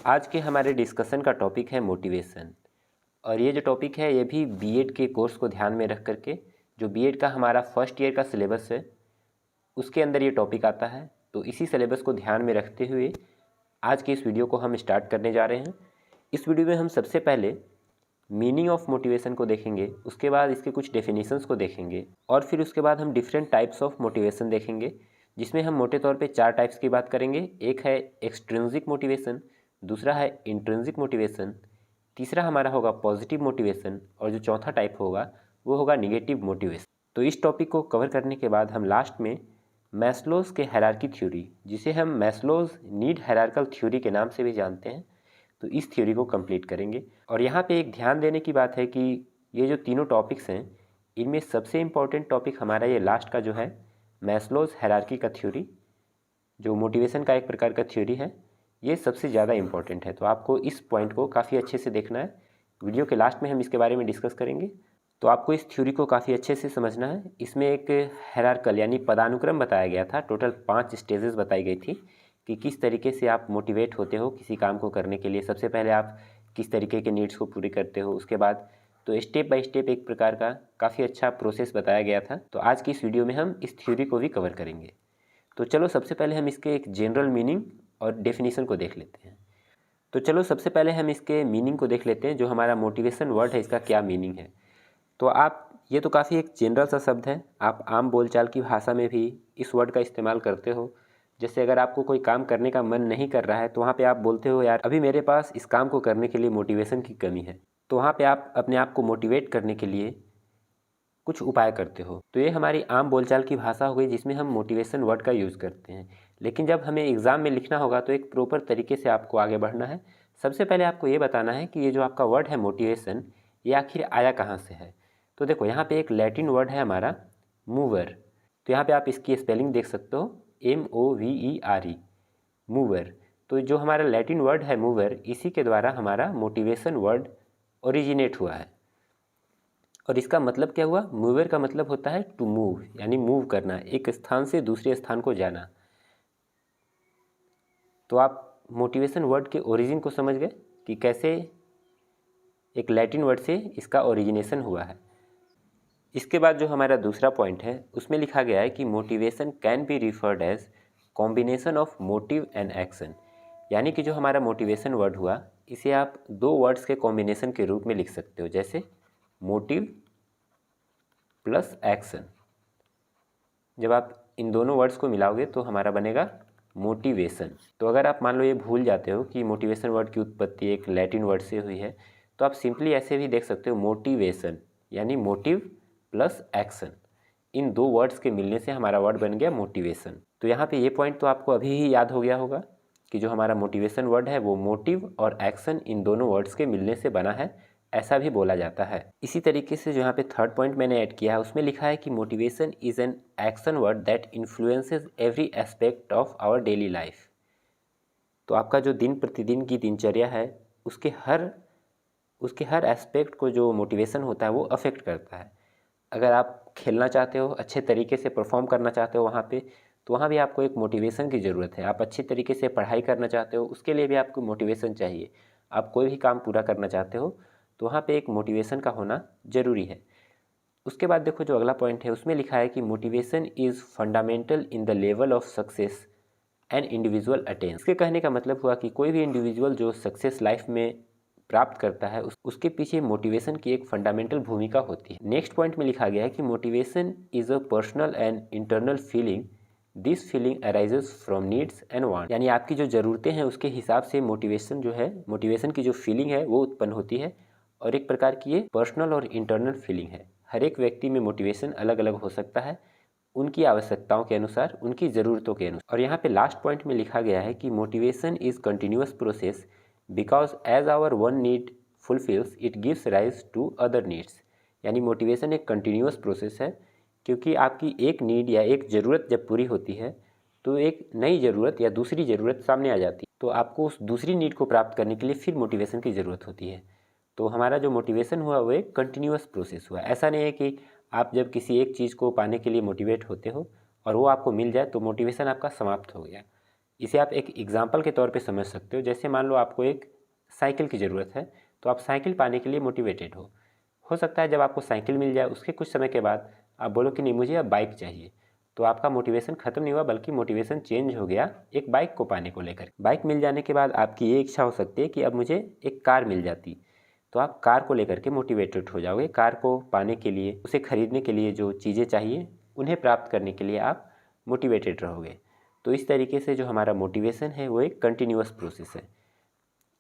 आज के हमारे डिस्कशन का टॉपिक है मोटिवेशन। और ये जो टॉपिक है ये भी बीएड के कोर्स को ध्यान में रख करके, जो बीएड का हमारा फर्स्ट ईयर का सिलेबस है उसके अंदर ये टॉपिक आता है। तो इसी सिलेबस को ध्यान में रखते हुए आज के इस वीडियो को हम स्टार्ट करने जा रहे हैं। इस वीडियो में हम सबसे पहले मीनिंग ऑफ मोटिवेशन को देखेंगे, उसके बाद इसके कुछ डेफिनेशंस को देखेंगे और फिर उसके बाद हम डिफरेंट टाइप्स ऑफ मोटिवेशन देखेंगे, जिसमें हम मोटे तौर पे 4 टाइप्स की बात करेंगे। एक है एक्सट्रिंसिक मोटिवेशन, दूसरा है इंट्रिंसिक मोटिवेशन, तीसरा हमारा होगा पॉजिटिव मोटिवेशन और जो चौथा टाइप होगा वो होगा निगेटिव मोटिवेशन। तो इस टॉपिक को कवर करने के बाद हम लास्ट में मैस्लोज के हायरार्की थ्योरी, जिसे हम मैस्लोज नीड हायरार्कल थ्योरी के नाम से भी जानते हैं, तो इस थ्योरी को कंप्लीट करेंगे। और यहाँ पे एक ध्यान देने की बात है कि ये जो तीनों टॉपिक्स हैं इनमें सबसे इम्पॉर्टेंट टॉपिक हमारा ये लास्ट का जो है मैस्लोज हायरार्की का थ्योरी, जो मोटिवेशन का एक प्रकार का थ्योरी है, ये सबसे ज़्यादा इम्पॉर्टेंट है। तो आपको इस पॉइंट को काफ़ी अच्छे से देखना है। वीडियो के लास्ट में हम इसके बारे में डिस्कस करेंगे, तो आपको इस थ्योरी को काफ़ी अच्छे से समझना है। इसमें एक हायरार्कल यानी पदानुक्रम बताया गया था, टोटल 5 स्टेजेस बताई गई थी कि किस तरीके से आप मोटिवेट होते हो किसी काम को करने के लिए। सबसे पहले आप किस तरीके के नीड्स को पूरी करते हो, उसके बाद तो स्टेप बाय स्टेप एक प्रकार का काफ़ी अच्छा प्रोसेस बताया गया था। तो आज की इस वीडियो में हम इस थ्योरी को भी कवर करेंगे। तो चलो सबसे पहले हम इसके एक जनरल मीनिंग और डेफिनेशन को देख लेते हैं। तो चलो सबसे पहले हम इसके मीनिंग को देख लेते हैं। जो हमारा मोटिवेशन वर्ड है इसका क्या मीनिंग है। तो आप ये तो काफ़ी एक जनरल सा शब्द है, आप आम बोलचाल की भाषा में भी इस वर्ड का इस्तेमाल करते हो। जैसे अगर आपको कोई काम करने का मन नहीं कर रहा है तो वहाँ पे आप बोलते हो यार अभी मेरे पास इस काम को करने के लिए मोटिवेशन की कमी है, तो वहाँ पे आप अपने आप को मोटिवेट करने के लिए कुछ उपाय करते हो। तो ये हमारी आम बोलचाल की भाषा हो गई जिसमें हम मोटिवेशन वर्ड का यूज़ करते हैं। लेकिन जब हमें एग्ज़ाम में लिखना होगा तो एक प्रॉपर तरीके से आपको आगे बढ़ना है। सबसे पहले आपको ये बताना है कि ये जो आपका वर्ड है मोटिवेशन, ये आखिर आया कहाँ से है। तो देखो यहाँ पे एक लैटिन वर्ड है हमारा मूवर। तो यहाँ पे आप इसकी स्पेलिंग देख सकते हो MOVERE, मूवर। तो जो हमारा लैटिन वर्ड है मूवर, इसी के द्वारा हमारा मोटिवेशन वर्ड ओरिजिनेट हुआ है। और इसका मतलब क्या हुआ, मूवर का मतलब होता है टू मूव, यानी मूव करना, एक स्थान से दूसरे स्थान को जाना। तो आप मोटिवेशन वर्ड के ओरिजिन को समझ गए कि कैसे एक लैटिन वर्ड से इसका ओरिजिनेशन हुआ है। इसके बाद जो हमारा दूसरा पॉइंट है उसमें लिखा गया है कि motivation can be referred as combination of motive and action. यानी कि जो हमारा मोटिवेशन वर्ड हुआ इसे आप 2 वर्ड्स के कॉम्बिनेशन के रूप में लिख सकते हो, जैसे मोटिव प्लस एक्शन। जब आप इन दोनों वर्ड्स को मिलाओगे तो हमारा बनेगा मोटिवेशन। तो अगर आप मान लो ये भूल जाते हो कि मोटिवेशन वर्ड की उत्पत्ति एक लैटिन वर्ड से हुई है, तो आप सिंपली ऐसे भी देख सकते हो मोटिवेशन यानी मोटिव प्लस एक्शन। इन 2 वर्ड्स के मिलने से हमारा वर्ड बन गया मोटिवेशन। तो यहाँ पे ये पॉइंट तो आपको अभी ही याद हो गया होगा कि जो हमारा मोटिवेशन वर्ड है वो मोटिव और एक्शन इन दोनों वर्ड्स के मिलने से बना है, ऐसा भी बोला जाता है। इसी तरीके से जो यहाँ पे थर्ड पॉइंट मैंने ऐड किया है उसमें लिखा है कि motivation is an action word that influences every aspect of our daily life. तो आपका जो दिन प्रतिदिन की दिनचर्या है उसके हर एस्पेक्ट को जो मोटिवेशन होता है वो अफेक्ट करता है। अगर आप खेलना चाहते हो, अच्छे तरीके से परफॉर्म करना चाहते हो वहाँ पे, तो वहाँ भी आपको एक मोटिवेशन की ज़रूरत है। आप अच्छी तरीके से पढ़ाई करना चाहते हो, उसके लिए भी आपको मोटिवेशन चाहिए। आप कोई भी काम पूरा करना चाहते हो तो वहाँ पे एक मोटिवेशन का होना ज़रूरी है। उसके बाद देखो जो अगला पॉइंट है उसमें लिखा है कि motivation is fundamental in the level of success and individual attain. इसके कहने का मतलब हुआ कि कोई भी इंडिविजुअल जो सक्सेस लाइफ में प्राप्त करता है उसके पीछे मोटिवेशन की एक फंडामेंटल भूमिका होती है। नेक्स्ट पॉइंट में लिखा गया है कि motivation is a personal and internal feeling, this feeling arises from needs and want. यानी आपकी जो ज़रूरतें हैं उसके हिसाब से मोटिवेशन जो है, मोटिवेशन की जो फीलिंग है वो उत्पन्न होती है। और एक प्रकार की ये पर्सनल और इंटरनल फीलिंग है। हर एक व्यक्ति में मोटिवेशन अलग अलग हो सकता है, उनकी आवश्यकताओं के अनुसार, उनकी ज़रूरतों के अनुसार। और यहाँ पे लास्ट पॉइंट में लिखा गया है कि motivation is continuous process because as our one need fulfils it gives rise to other needs. यानी मोटिवेशन एक कंटिन्यूअस प्रोसेस है, क्योंकि आपकी एक नीड या एक ज़रूरत जब पूरी होती है तो एक नई ज़रूरत या दूसरी ज़रूरत सामने आ जाती है, तो आपको उस दूसरी नीड को प्राप्त करने के लिए फिर मोटिवेशन की ज़रूरत होती है। तो हमारा जो मोटिवेशन हुआ वो एक कंटिन्यूअस प्रोसेस हुआ। ऐसा नहीं है कि आप जब किसी एक चीज़ को पाने के लिए मोटिवेट होते हो और वो आपको मिल जाए तो मोटिवेशन आपका समाप्त हो गया। इसे आप एक एग्जाम्पल के तौर पे समझ सकते हो। जैसे मान लो आपको एक साइकिल की ज़रूरत है, तो आप साइकिल पाने के लिए मोटिवेटेड हो सकता है जब आपको साइकिल मिल जाए उसके कुछ समय के बाद आप बोलो कि नहीं मुझे अब बाइक चाहिए, तो आपका मोटिवेशन ख़त्म नहीं हुआ बल्कि मोटिवेशन चेंज हो गया एक बाइक को पाने को लेकर। बाइक मिल जाने के बाद आपकी ये इच्छा हो सकती है कि अब मुझे एक कार मिल जाती, तो आप कार को लेकर के मोटिवेटेड हो जाओगे। कार को पाने के लिए, उसे खरीदने के लिए जो चीज़ें चाहिए उन्हें प्राप्त करने के लिए आप मोटिवेटेड रहोगे। तो इस तरीके से जो हमारा मोटिवेशन है वो एक कंटिन्यूअस प्रोसेस है।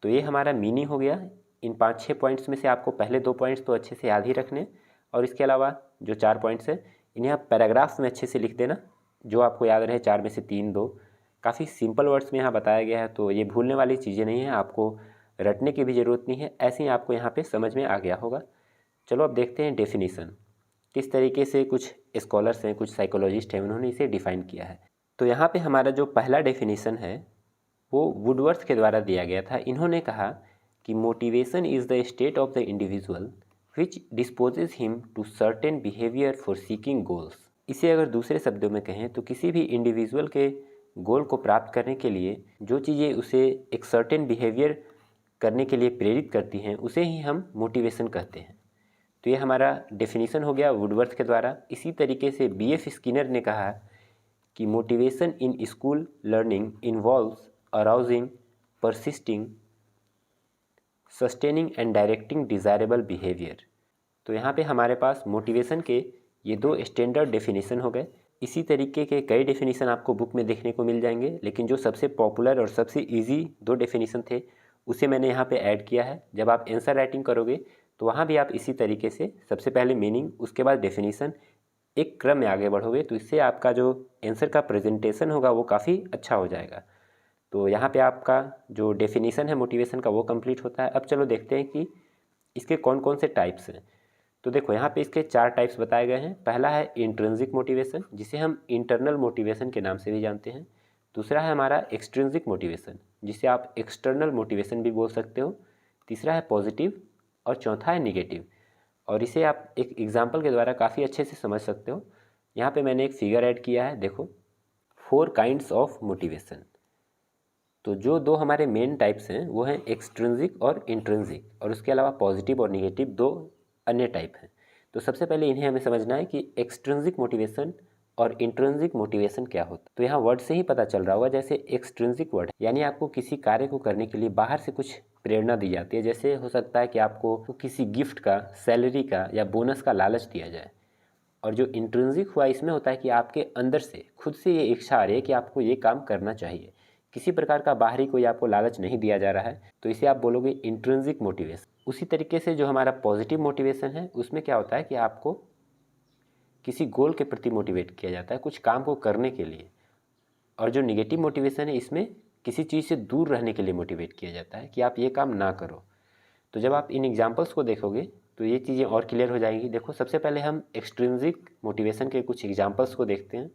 तो ये हमारा मीनिंग हो गया। इन 5-6 पॉइंट्स में से आपको पहले 2 पॉइंट्स तो अच्छे से याद ही रखने, और इसके अलावा जो 4 पॉइंट्स हैं इन्हें आप पैराग्राफ्स में अच्छे से लिख देना, जो आपको याद रहे 4 में से 3-2। काफ़ी सिंपल वर्ड्स में यहाँ बताया गया है, तो ये भूलने वाली चीज़ें नहीं हैं, आपको रटने की भी ज़रूरत नहीं है, ऐसे ही आपको यहाँ पे समझ में आ गया होगा। चलो अब देखते हैं डेफिनीसन, किस तरीके से कुछ स्कॉलर्स हैं, कुछ साइकोलॉजिस्ट हैं, उन्होंने इसे डिफ़ाइन किया है। तो यहाँ पे हमारा जो पहला डेफिनीसन है वो वुडवर्थ के द्वारा दिया गया था। इन्होंने कहा कि motivation is the state of the individual which disposes him to certain behaviour for seeking goals. इसे अगर दूसरे शब्दों में कहें तो किसी भी इंडिविजुअल के गोल को प्राप्त करने के लिए जो चीज़ें उसे एक सर्टेन बिहेवियर करने के लिए प्रेरित करती हैं उसे ही हम मोटिवेशन कहते हैं। तो ये हमारा डेफिनेशन हो गया वुडवर्थ के द्वारा। इसी तरीके से B.F. स्किनर ने कहा कि motivation in school learning involves arousing, persisting, sustaining and directing desirable behaviour. तो यहाँ पे हमारे पास मोटिवेशन के ये 2 स्टैंडर्ड डेफिनेशन हो गए। इसी तरीके के कई डेफिनेशन आपको बुक में देखने को मिल जाएंगे, लेकिन जो सबसे पॉपुलर और सबसे इजी 2 डेफिनेशन थे उसे मैंने यहाँ पे ऐड किया है। जब आप आंसर राइटिंग करोगे तो वहाँ भी आप इसी तरीके से सबसे पहले मीनिंग, उसके बाद डेफिनेशन, एक क्रम में आगे बढ़ोगे, तो इससे आपका जो आंसर का प्रेजेंटेशन होगा वो काफ़ी अच्छा हो जाएगा। तो यहाँ पे आपका जो डेफिनेशन है मोटिवेशन का वो कंप्लीट होता है। अब चलो देखते हैं कि इसके कौन कौन से टाइप्स हैं। तो देखो यहाँ पे इसके 4 टाइप्स बताए गए हैं। पहला है इंट्रिंसिक मोटिवेशन, जिसे हम इंटरनल मोटिवेशन के नाम से भी जानते हैं। दूसरा है हमारा एक्सट्रिंसिक मोटिवेशन, जिसे आप एक्सटर्नल मोटिवेशन भी बोल सकते हो। तीसरा है पॉजिटिव, और चौथा है निगेटिव। और इसे आप एक एग्जाम्पल के द्वारा काफ़ी अच्छे से समझ सकते हो। यहाँ पे मैंने एक फिगर ऐड किया है, देखो 4 काइंड्स ऑफ मोटिवेशन। तो जो 2 हमारे मेन टाइप्स हैं वो हैं एक्सट्रिंसिक और इंट्रिंसिक, और उसके अलावा पॉजिटिव और निगेटिव 2 अन्य टाइप हैं। तो सबसे पहले इन्हें हमें समझना है कि एक्सट्रिंसिक मोटिवेशन और इंट्रिंसिक मोटिवेशन क्या होता है। तो यहाँ वर्ड से ही पता चल रहा होगा। जैसे एक्सट्रिंसिक वर्ड यानी आपको किसी कार्य को करने के लिए बाहर से कुछ प्रेरणा दी जाती है। जैसे हो सकता है कि आपको किसी गिफ्ट का, सैलरी का या बोनस का लालच दिया जाए। और जो इंट्रिंसिक हुआ इसमें होता है कि आपके अंदर से खुद से ये इच्छा आ रही है कि आपको ये काम करना चाहिए, किसी प्रकार का बाहरी कोई आपको लालच नहीं दिया जा रहा है, तो इसे आप बोलोगे इंट्रिंसिक मोटिवेशन। उसी तरीके से जो हमारा पॉजिटिव मोटिवेशन है उसमें क्या होता है कि आपको किसी गोल के प्रति मोटिवेट किया जाता है, कुछ काम को करने के लिए। और जो निगेटिव मोटिवेशन है इसमें किसी चीज़ से दूर रहने के लिए मोटिवेट किया जाता है कि आप ये काम ना करो। तो जब आप इन एग्जाम्पल्स को देखोगे तो ये चीज़ें और क्लियर हो जाएंगी। देखो सबसे पहले हम एक्सट्रिंसिक मोटिवेशन के कुछ एग्जाम्पल्स को देखते हैं।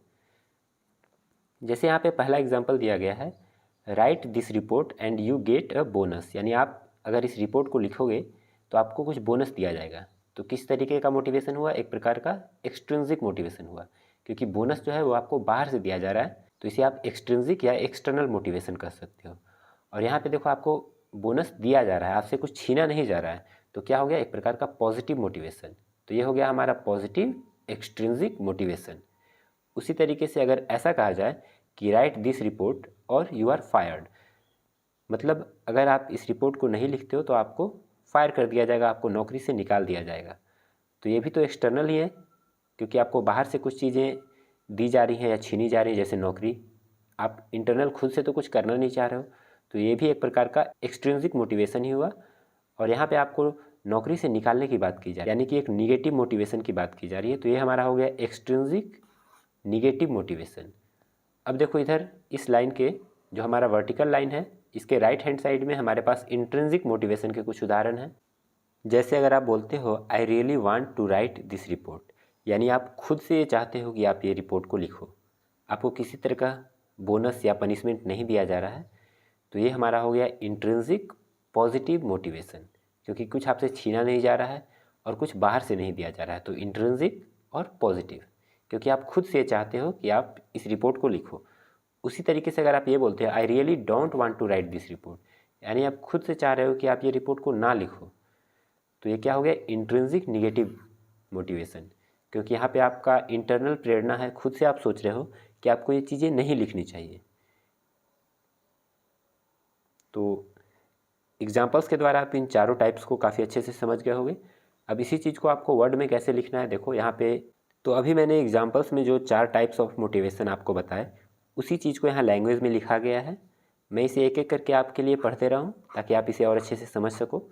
जैसे यहाँ पे पहला एग्जाम्पल दिया गया है, right this report and you get a bonus, यानी आप अगर इस रिपोर्ट को लिखोगे तो आपको कुछ बोनस दिया जाएगा। तो किस तरीके का मोटिवेशन हुआ? एक प्रकार का एक्सट्रिंसिक मोटिवेशन हुआ, क्योंकि बोनस जो है वो आपको बाहर से दिया जा रहा है, तो इसे आप एक्सट्रिंसिक या एक्सटर्नल मोटिवेशन कर सकते हो। और यहाँ पे देखो आपको बोनस दिया जा रहा है, आपसे कुछ छीना नहीं जा रहा है, तो क्या हो गया? एक प्रकार का पॉजिटिव मोटिवेशन। तो ये हो गया हमारा पॉजिटिव एक्सट्रिंसिक मोटिवेशन। उसी तरीके से अगर ऐसा कहा जाए कि राइट दिस रिपोर्ट और यू आर फायर्ड, मतलब अगर आप इस रिपोर्ट को नहीं लिखते हो तो आपको फायर कर दिया जाएगा, आपको नौकरी से निकाल दिया जाएगा। तो ये भी तो एक्सटर्नल ही है, क्योंकि आपको बाहर से कुछ चीज़ें दी जा रही हैं या छीनी जा रही हैं, जैसे नौकरी। आप इंटरनल खुद से तो कुछ करना नहीं चाह रहे हो, तो ये भी एक प्रकार का एक्सट्रिंसिक मोटिवेशन ही हुआ। और यहाँ पे आपको नौकरी से निकालने की बात की जा रही है, यानी कि एक निगेटिव मोटिवेशन की बात की जा रही है। तो ये हमारा हो गया एक्सट्रिंसिक निगेटिव मोटिवेशन। अब देखो इधर इस लाइन के जो हमारा वर्टिकल लाइन है, इसके राइट हैंड साइड में हमारे पास इंट्रिंसिक मोटिवेशन के कुछ उदाहरण हैं। जैसे अगर आप बोलते हो I really want to write this report, यानी आप खुद से ये चाहते हो कि आप ये रिपोर्ट को लिखो, आपको किसी तरह का बोनस या पनिशमेंट नहीं दिया जा रहा है, तो ये हमारा हो गया इंट्रिंसिक पॉजिटिव मोटिवेशन, क्योंकि कुछ आपसे छीना नहीं जा रहा है और कुछ बाहर से नहीं दिया जा रहा है। तो इंट्रिंसिक और पॉजिटिव, क्योंकि आप खुद से चाहते हो कि आप इस रिपोर्ट को लिखो। उसी तरीके से अगर आप ये बोलते हैं I really don't want to write this report, यानी आप खुद से चाह रहे हो कि आप ये रिपोर्ट को ना लिखो, तो ये क्या हो गया, इंट्रिंसिक निगेटिव मोटिवेशन, क्योंकि यहाँ पे आपका इंटरनल प्रेरणा है, खुद से आप सोच रहे हो कि आपको ये चीज़ें नहीं लिखनी चाहिए। तो एग्जाम्पल्स के द्वारा आप इन चारों टाइप्स को काफ़ी अच्छे से समझ गए होंगे। अब इसी चीज़ को आपको वर्ड में कैसे लिखना है, देखो यहाँ पे, तो अभी मैंने एग्जाम्पल्स में जो 4 टाइप्स ऑफ मोटिवेशन आपको बताए, उसी चीज़ को यहाँ लैंग्वेज में लिखा गया है। मैं इसे एक एक करके आपके लिए पढ़ते रहूँ ताकि आप इसे और अच्छे से समझ सको।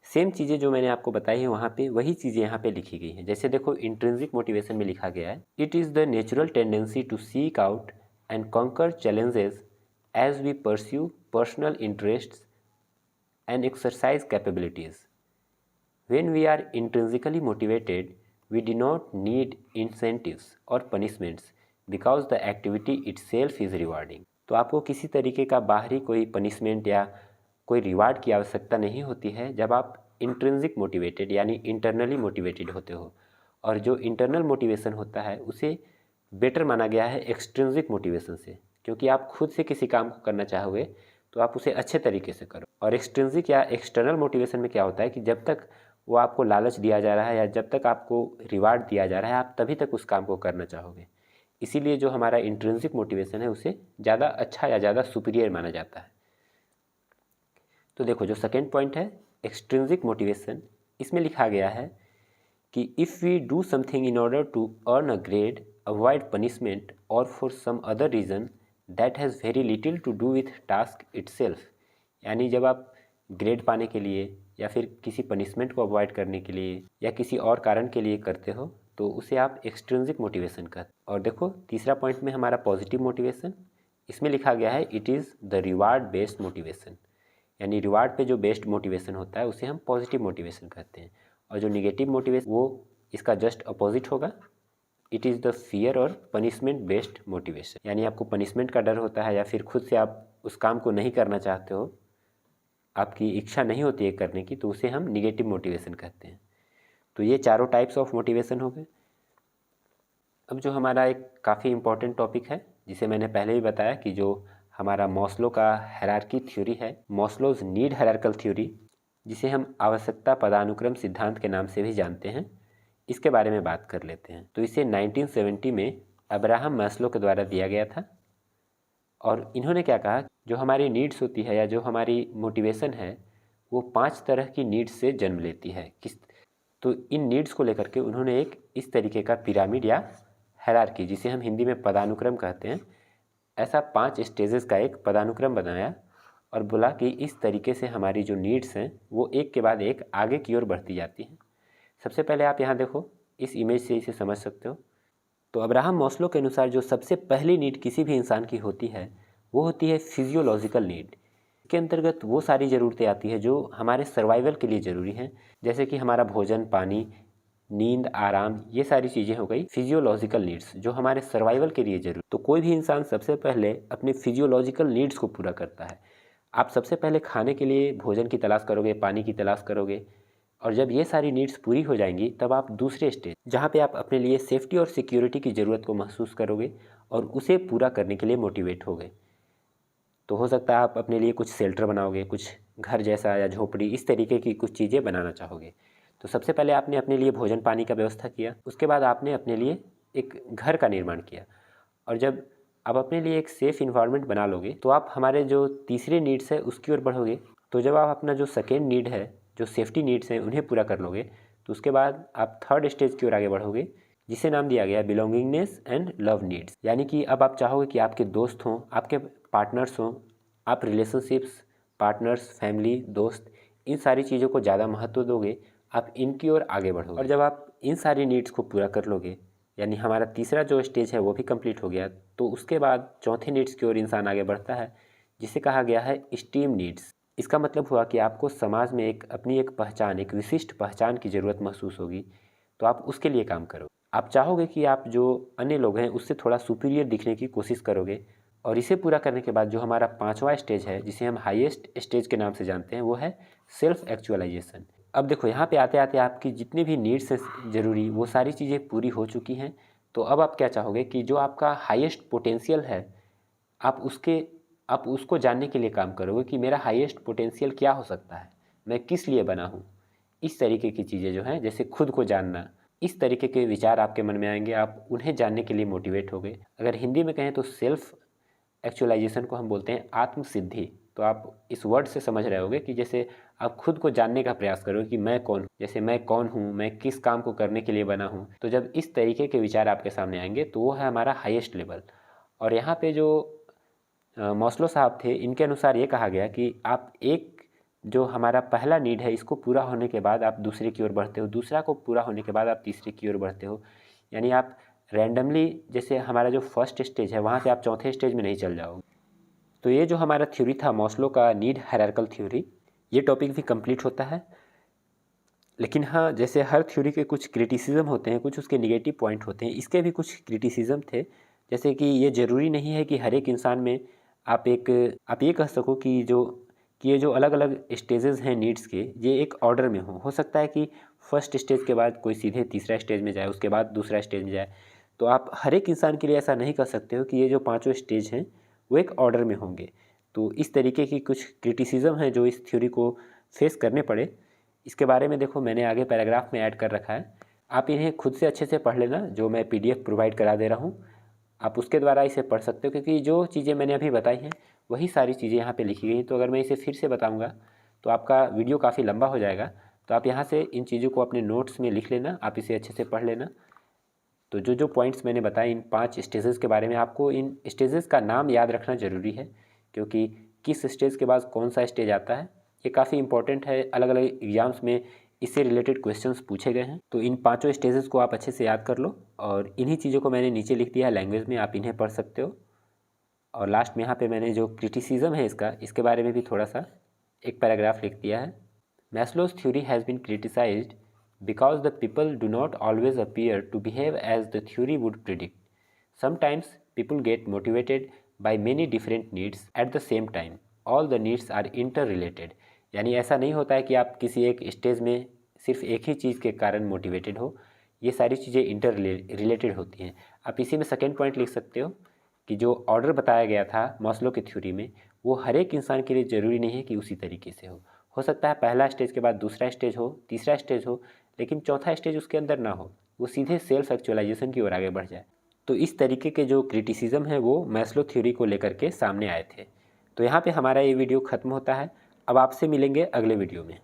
सेम चीज़ें जो मैंने आपको बताई हैं वहाँ पे वही चीज़ें यहाँ पे लिखी गई हैं। जैसे देखो इंट्रिंसिक मोटिवेशन में लिखा गया है, it is the natural tendency to seek out and conquer challenges as we pursue personal interests and exercise capabilities. When we are intrinsically motivated, we do not need incentives or punishments because the activity itself is rewarding. तो आपको किसी तरीके का बाहरी कोई punishment या कोई reward की आवश्यकता नहीं होती है जब आप इंट्रिंसिक मोटिवेटेड यानी इंटरनली मोटिवेटेड होते हो। और जो इंटरनल मोटिवेशन होता है उसे बेटर माना गया है एक्सट्रिंसिक मोटिवेशन से, क्योंकि आप खुद से किसी काम को करना चाहोगे तो आप उसे अच्छे तरीके से करो। और एक्सट्रिंसिक या एक्सटर्नल मोटिवेशन में क्या होता है कि जब तक वो आपको लालच दिया जा रहा है या जब तक आपको रिवार्ड दिया जा रहा है आप तभी तक उस काम को करना चाहोगे। इसीलिए जो हमारा इंट्रिंसिक मोटिवेशन है उसे ज़्यादा अच्छा या ज़्यादा सुपीरियर माना जाता है। तो देखो जो सेकेंड पॉइंट है एक्सट्रिंसिक मोटिवेशन, इसमें लिखा गया है कि if we do something in order to earn a grade, avoid punishment और for some other reason that has very little to do with task itself, यानी जब आप ग्रेड पाने के लिए या फिर किसी पनिशमेंट को अवॉइड करने के लिए या किसी और कारण के लिए करते हो तो उसे आप एक्सट्रिंसिक मोटिवेशन कहते हैं। और देखो तीसरा पॉइंट में हमारा पॉजिटिव मोटिवेशन, इसमें लिखा गया है it is the reward based motivation, यानी रिवार्ड पे जो बेस्ड मोटिवेशन होता है उसे हम पॉजिटिव मोटिवेशन कहते हैं। और जो निगेटिव मोटिवेशन वो इसका जस्ट अपोजिट होगा, इट इज़ द फियर और पनिशमेंट बेस्ड मोटिवेशन, यानी आपको पनिशमेंट का डर होता है या फिर खुद से आप उस काम को नहीं करना चाहते हो, आपकी इच्छा नहीं होती है करने की, तो उसे हम निगेटिव मोटिवेशन कहते हैं। तो ये चारों टाइप्स ऑफ मोटिवेशन हो गए। अब जो हमारा एक काफ़ी इम्पॉर्टेंट टॉपिक है जिसे मैंने पहले भी बताया कि जो हमारा मॉस्लो का हायरार्की थ्योरी है, मॉस्लोज नीड हायरार्कल थ्योरी, जिसे हम आवश्यकता पदानुक्रम सिद्धांत के नाम से भी जानते हैं, इसके बारे में बात कर लेते हैं। तो इसे 1970 में अब्राहम मैस्लो के द्वारा दिया गया था। और इन्होंने क्या कहा, जो हमारी नीड्स होती है या जो हमारी मोटिवेशन है वो 5 तरह की नीड्स से जन्म लेती है। तो इन नीड्स को लेकर के उन्होंने एक इस तरीके का पिरामिड या हायरार्की, जिसे हम हिंदी में पदानुक्रम कहते हैं, ऐसा 5 स्टेजेस का एक पदानुक्रम बनाया और बोला कि इस तरीके से हमारी जो नीड्स हैं वो एक के बाद एक आगे की ओर बढ़ती जाती हैं। सबसे पहले आप यहाँ देखो, इस इमेज से इसे समझ सकते हो। तो अब्राहम मॉस्लो के अनुसार जो सबसे पहली नीड किसी भी इंसान की होती है वो होती है फिजियोलॉजिकल नीड। इसके अंतर्गत वो सारी ज़रूरतें आती है जो हमारे सर्वाइवल के लिए ज़रूरी हैं, जैसे कि हमारा भोजन, पानी, नींद, आराम, ये सारी चीज़ें हो गई फिजियोलॉजिकल नीड्स जो हमारे सर्वाइवल के लिए ज़रूरी। तो कोई भी इंसान सबसे पहले अपने फिजियोलॉजिकल नीड्स को पूरा करता है। आप सबसे पहले खाने के लिए भोजन की तलाश करोगे, पानी की तलाश करोगे, और जब ये सारी नीड्स पूरी हो जाएंगी तब आप दूसरे स्टेज जहाँ पे आप अपने लिए सेफ्टी और सिक्योरिटी की ज़रूरत को महसूस करोगे और उसे पूरा करने के लिए मोटिवेट होगे। तो हो सकता है आप अपने लिए कुछ शेल्टर बनाओगे, कुछ घर जैसा या झोपड़ी, इस तरीके की कुछ चीज़ें बनाना चाहोगे। तो सबसे पहले आपने अपने लिए भोजन पानी का व्यवस्था किया, उसके बाद आपने अपने लिए एक घर का निर्माण किया, और जब आप अपने लिए एक सेफ़ इन्वायरमेंट बना लोगे तो आप हमारे जो तीसरे नीड्स है उसकी ओर बढ़ोगे। तो जब आप अपना जो सेकेंड नीड है, जो सेफ्टी नीड्स हैं, उन्हें पूरा कर लोगे तो उसके बाद आप थर्ड स्टेज की ओर आगे बढ़ोगे, जिसे नाम दिया गया बिलोंगिंगनेस एंड लव नीड्स, यानी कि अब आप चाहोगे कि आपके दोस्त हों, आपके पार्टनर्स हों, आप रिलेशनशिप्स, पार्टनर्स, फैमिली, दोस्त, इन सारी चीज़ों को ज़्यादा महत्व दोगे, आप इनकी ओर आगे बढ़ोगे। और जब आप इन सारी नीड्स को पूरा कर लोगे, यानी हमारा तीसरा जो स्टेज है वो भी कंप्लीट हो गया, तो उसके बाद चौथे नीड्स की ओर इंसान आगे बढ़ता है, जिसे कहा गया है स्टीम नीड्स। इसका मतलब हुआ कि आपको समाज में एक अपनी एक पहचान, एक विशिष्ट पहचान की ज़रूरत महसूस होगी, तो आप उसके लिए काम करोगे। आप चाहोगे कि आप जो अन्य लोग हैं उससे थोड़ा सुपीरियर दिखने की कोशिश करोगे। और इसे पूरा करने के बाद जो हमारा 5वां स्टेज है, जिसे हम हाईएस्ट स्टेज के नाम से जानते हैं, वो है सेल्फ एक्चुअलाइजेशन। अब देखो यहाँ पे आते आते आपकी जितनी भी नीड्स हैं ज़रूरी, वो सारी चीज़ें पूरी हो चुकी हैं। तो अब आप क्या चाहोगे कि जो आपका हाईएस्ट पोटेंशियल है, आप उसको जानने के लिए काम करोगे कि मेरा हाईएस्ट पोटेंशियल क्या हो सकता है, मैं किस लिए बना हूँ। इस तरीके की चीज़ें जो हैं, जैसे खुद को जानना, इस तरीके के विचार आपके मन में आएंगे, आप उन्हें जानने के लिए मोटिवेट होगे। अगर हिंदी में कहें तो सेल्फ एक्चुअलाइजेशन को हम बोलते हैं आत्मसिद्धि। तो आप इस वर्ड से समझ रहे होगे कि जैसे आप खुद को जानने का प्रयास करोगे कि मैं कौन हूँ, जैसे मैं कौन हूँ, मैं किस काम को करने के लिए बना हूँ। तो जब इस तरीके के विचार आपके सामने आएंगे तो वो है हमारा हाईएस्ट लेवल। और यहाँ पे जो मॉस्लो साहब थे, इनके अनुसार ये कहा गया कि आप जो हमारा पहला नीड है, इसको पूरा होने के बाद आप दूसरे की ओर बढ़ते हो, दूसरा को पूरा होने के बाद आप तीसरे की ओर बढ़ते हो। यानी आप रैंडमली, जैसे हमारा जो फर्स्ट स्टेज है वहाँ से आप चौथे स्टेज में नहीं चल जाओगे। तो ये जो हमारा थ्योरी था मॉस्लो का नीड हायरार्किकल थ्योरी, ये टॉपिक भी कंप्लीट होता है। लेकिन हाँ, जैसे हर थ्योरी के कुछ क्रिटिसिज्म होते हैं, कुछ उसके निगेटिव पॉइंट होते हैं, इसके भी कुछ क्रिटिसिज्म थे। जैसे कि ये ज़रूरी नहीं है कि हर एक इंसान में आप ये कह सको कि ये जो अलग अलग स्टेजेस हैं नीड्स के, ये एक ऑर्डर में हो सकता है कि फर्स्ट स्टेज के बाद कोई सीधे तीसरा स्टेज में जाए, उसके बाद दूसरा स्टेज में जाए। तो आप हर एक इंसान के लिए ऐसा नहीं कर सकते हो कि ये जो पाँचों स्टेज हैं वो एक ऑर्डर में होंगे। तो इस तरीके की कुछ क्रिटिसिज्म है जो इस थ्योरी को फेस करने पड़े। इसके बारे में देखो, मैंने आगे पैराग्राफ में ऐड कर रखा है, आप इन्हें खुद से अच्छे से पढ़ लेना। जो मैं PDF प्रोवाइड करा दे रहा हूँ, आप उसके द्वारा इसे पढ़ सकते हो, क्योंकि जो चीज़ें मैंने अभी बताई हैं वही सारी चीज़ें यहाँ पे लिखी गई हैं। तो अगर मैं इसे फिर से बताऊँगा तो आपका वीडियो काफ़ी लंबा हो जाएगा। तो आप यहाँ से इन चीज़ों को अपने नोट्स में लिख लेना, आप इसे अच्छे से पढ़ लेना। तो जो पॉइंट्स मैंने बताए इन 5 स्टेजेस के बारे में, आपको इन स्टेजेस का नाम याद रखना ज़रूरी है, क्योंकि किस स्टेज के बाद कौन सा स्टेज आता है ये काफ़ी इंपॉर्टेंट है। अलग अलग एग्जाम्स में इससे रिलेटेड क्वेश्चंस पूछे गए हैं। तो इन 5 स्टेजेस को आप अच्छे से याद कर लो, और इन्हीं चीज़ों को मैंने नीचे लिख दिया है लैंग्वेज में, आप इन्हें पढ़ सकते हो। और लास्ट में यहाँ पे मैंने जो क्रिटिसिज्म है इसके बारे में भी थोड़ा सा एक पैराग्राफ लिख दिया है। मैस्लो's theory has been criticized because the people do not always appear to behave as the theory would predict. Sometimes people get motivated by many different needs at the same time. All the needs are interrelated. यानी ऐसा नहीं होता है कि आप किसी एक stage में सिर्फ एक ही चीज़ के कारण मोटिवेटेड हो, ये सारी चीज़ें इंटर रिलेटेड होती हैं। आप इसी में सेकेंड पॉइंट लिख सकते हो कि जो ऑर्डर बताया गया था मॉस्लो की थ्योरी में, वो हर एक इंसान के लिए ज़रूरी नहीं है कि उसी तरीके से हो सकता है पहला स्टेज के बाद दूसरा स्टेज हो, तीसरा स्टेज हो, लेकिन चौथा स्टेज उसके अंदर ना हो, वो सीधे सेल्फ एक्चुअलाइजेशन की ओर आगे बढ़ जाए। तो इस तरीके के जो क्रिटिसिज्म है वो मैस्लो थ्योरी को लेकर के सामने आए थे। तो यहाँ पे हमारा ये वीडियो ख़त्म होता है। अब आपसे मिलेंगे अगले वीडियो में।